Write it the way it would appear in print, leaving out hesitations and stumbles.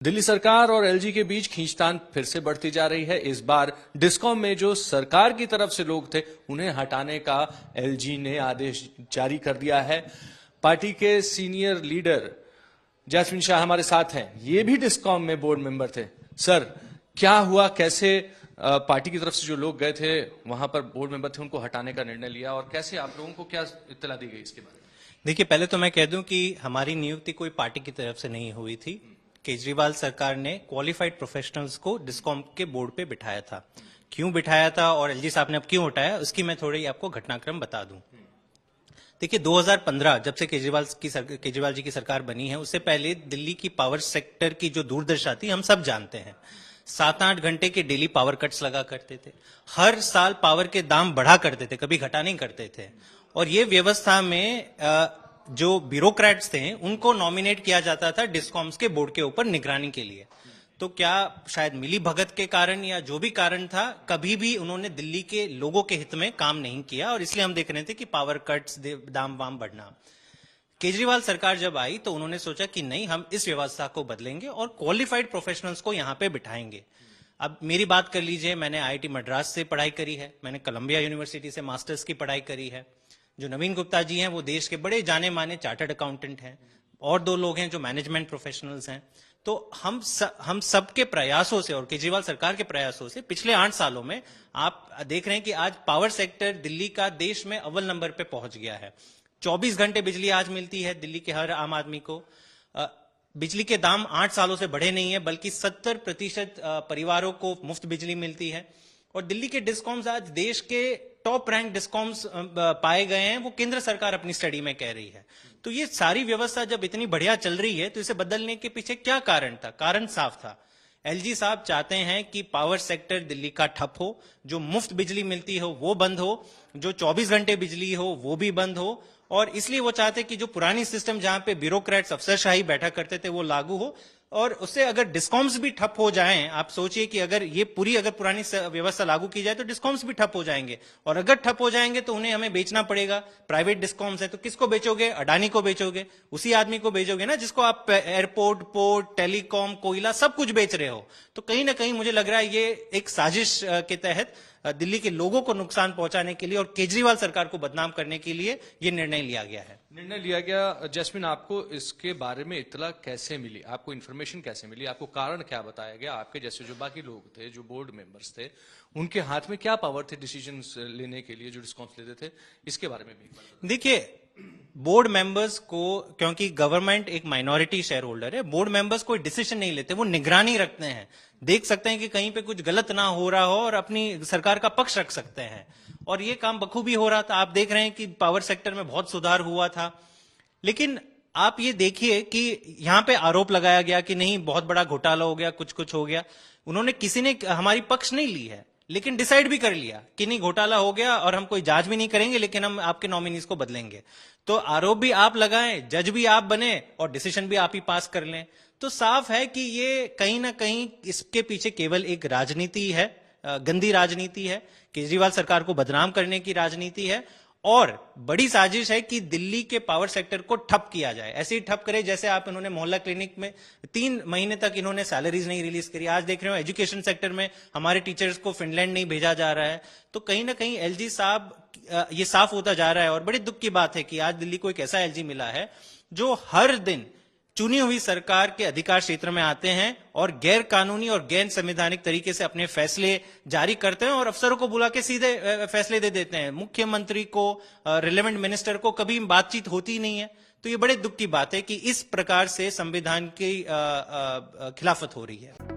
दिल्ली सरकार और एलजी के बीच खींचतान फिर से बढ़ती जा रही है। इस बार डिस्कॉम में जो सरकार की तरफ से लोग थे उन्हें हटाने का एलजी ने आदेश जारी कर दिया है। पार्टी के सीनियर लीडर जैस्मिन शाह हमारे साथ हैं, ये भी डिस्कॉम में बोर्ड मेंबर थे। सर, क्या हुआ, कैसे पार्टी की तरफ से जो लोग गए थे वहां पर बोर्ड मेंबर थे उनको हटाने का निर्णय लिया और कैसे आप लोगों को क्या इत्तला दी गई इसके बारे में? देखिए, पहले तो मैं कह दूं कि हमारी नियुक्ति कोई पार्टी की तरफ से नहीं हुई थी। केजरीवाल सरकार ने क्वालिफाइड प्रोफेशनल्स को डिस्कॉम के बोर्ड पे बिठाया था। क्यों बिठाया था और एलजी साहब ने अब क्यों हटाया, उसकी मैं थोड़ी आपको घटनाक्रम बता दूं। देखिए, 2015 जब से केजरीवाल जी की सरकार बनी है, उससे पहले दिल्ली की पावर सेक्टर की जो दुर्दशा थी हम सब जानते हैं। 7-8 घंटे के डेली पावर कट्स लगा करते थे, हर साल पावर के दाम बढ़ा करते थे, कभी घटा नहीं करते थे। और ये व्यवस्था में जो ब्यूरोक्रेट्स थे उनको नॉमिनेट किया जाता था डिस्कॉम्स के बोर्ड के ऊपर निगरानी के लिए। तो क्या शायद मिली भगत के कारण या जो भी कारण था, कभी भी उन्होंने दिल्ली के लोगों के हित में काम नहीं किया और इसलिए हम देख रहे थे कि पावर कट्स, दाम वाम बढ़ना। केजरीवाल सरकार जब आई तो उन्होंने सोचा कि नहीं, हम इस व्यवस्था को बदलेंगे और क्वालिफाइड प्रोफेशनल्स को यहां पे बिठाएंगे। अब मेरी बात कर लीजिए, मैंने आईआईटी मद्रास से पढ़ाई करी है, मैंने कोलंबिया यूनिवर्सिटी से मास्टर्स की पढ़ाई करी है। जो नवीन गुप्ता जी हैं वो देश के बड़े जाने माने चार्टर्ड अकाउंटेंट हैं, और 2 लोग हैं जो मैनेजमेंट प्रोफेशनल्स हैं। तो हम सबके प्रयासों से और केजरीवाल सरकार के प्रयासों से पिछले 8 सालों में आप देख रहे हैं कि आज पावर सेक्टर दिल्ली का देश में अव्वल नंबर पे पहुंच गया है। 24 घंटे बिजली आज मिलती है दिल्ली के हर आम आदमी को। बिजली के दाम 8 सालों से बढ़े नहीं है, बल्कि 70% परिवारों को मुफ्त बिजली मिलती है। और दिल्ली के डिस्कॉम्स आज देश के टॉप रैंक डिस्कॉम्स पाए गए हैं, वो केंद्र सरकार अपनी स्टडी में कह रही है। तो ये सारी व्यवस्था जब इतनी बढ़िया चल रही है तो इसे बदलने के पीछे क्या कारण था? कारण साफ था, एलजी साहब चाहते हैं कि पावर सेक्टर दिल्ली का ठप हो, जो मुफ्त बिजली मिलती हो वो बंद हो, जो 24 घंटे बिजली हो वो भी बंद हो। और इसलिए वो चाहते कि जो पुरानी सिस्टम जहां पे ब्यूरोक्रेट्स अफसरशाही बैठा करते थे वो लागू हो। और उससे अगर डिस्कॉम्स भी ठप हो जाएं, आप सोचिए कि अगर पुरानी व्यवस्था लागू की जाए तो डिस्कॉम्स भी ठप हो जाएंगे, और अगर ठप हो जाएंगे तो उन्हें हमें बेचना पड़ेगा। प्राइवेट डिस्कॉम्स है तो किसको बेचोगे? अडानी को बेचोगे, उसी आदमी को बेचोगे ना जिसको आप एयरपोर्ट, पोर्ट, टेलीकॉम, कोयला सब कुछ बेच रहे हो। तो कहीं ना कहीं मुझे लग रहा है ये एक साजिश के तहत दिल्ली के लोगों को नुकसान पहुंचाने के लिए और केजरीवाल सरकार को बदनाम करने के लिए ये निर्णय लिया गया है। जैस्मिन, आपको इसके बारे में इत्तला कैसे मिली? आपको इन्फॉर्मेशन कैसे मिली? आपको कारण क्या बताया गया? आपके जैसे जो बाकी लोग थे, जो बोर्ड मेंबर्स थे, उनके हाथ में क्या पावर थे डिसीजन लेने के लिए, जो डिस्कॉम्स लेते थे? इसके बारे में भी देखिए, बोर्ड मेंबर्स को, क्योंकि गवर्नमेंट एक माइनॉरिटी शेयर होल्डर है, बोर्ड मेंबर्स कोई डिसीजन नहीं लेते, वो निगरानी रखते हैं, देख सकते हैं कि कहीं पे कुछ गलत ना हो रहा हो और अपनी सरकार का पक्ष रख सकते हैं। और ये काम बखूबी हो रहा था। आप देख रहे हैं कि पावर सेक्टर में बहुत सुधार हुआ था। लेकिन आप ये देखिए कि यहां पे आरोप लगाया गया कि नहीं, बहुत बड़ा घोटाला हो गया, कुछ हो गया। किसी ने हमारी पक्ष नहीं ली है, लेकिन डिसाइड भी कर लिया कि नहीं, घोटाला हो गया और हम कोई जांच भी नहीं करेंगे, लेकिन हम आपके नॉमिनीज को बदलेंगे। तो आरोप भी आप लगाएं, जज भी आप बने और डिसीजन भी आप ही पास कर लें। तो साफ है कि ये कहीं ना कहीं इसके पीछे केवल एक राजनीति है, गंदी राजनीति है, केजरीवाल सरकार को बदनाम करने की राजनीति है। और बड़ी साजिश है कि दिल्ली के पावर सेक्टर को ठप किया जाए। ऐसे ही ठप करे जैसे आप इन्होंने मोहल्ला क्लिनिक में 3 महीने तक इन्होंने सैलरीज नहीं रिलीज करी। आज देख रहे हो एजुकेशन सेक्टर में हमारे टीचर्स को फिनलैंड नहीं भेजा जा रहा है। तो कहीं ना कहीं एलजी साहब, ये साफ होता जा रहा है। और बड़े दुख की बात है कि आज दिल्ली को एक ऐसा एलजी मिला है जो हर दिन चुनी हुई सरकार के अधिकार क्षेत्र में आते हैं और गैर कानूनी और गैर संवैधानिक तरीके से अपने फैसले जारी करते हैं और अफसरों को बुला के सीधे फैसले दे देते हैं। मुख्यमंत्री को, रिलेवेंट मिनिस्टर को कभी बातचीत होती नहीं है। तो ये बड़े दुख की बात है कि इस प्रकार से संविधान की खिलाफत हो रही है।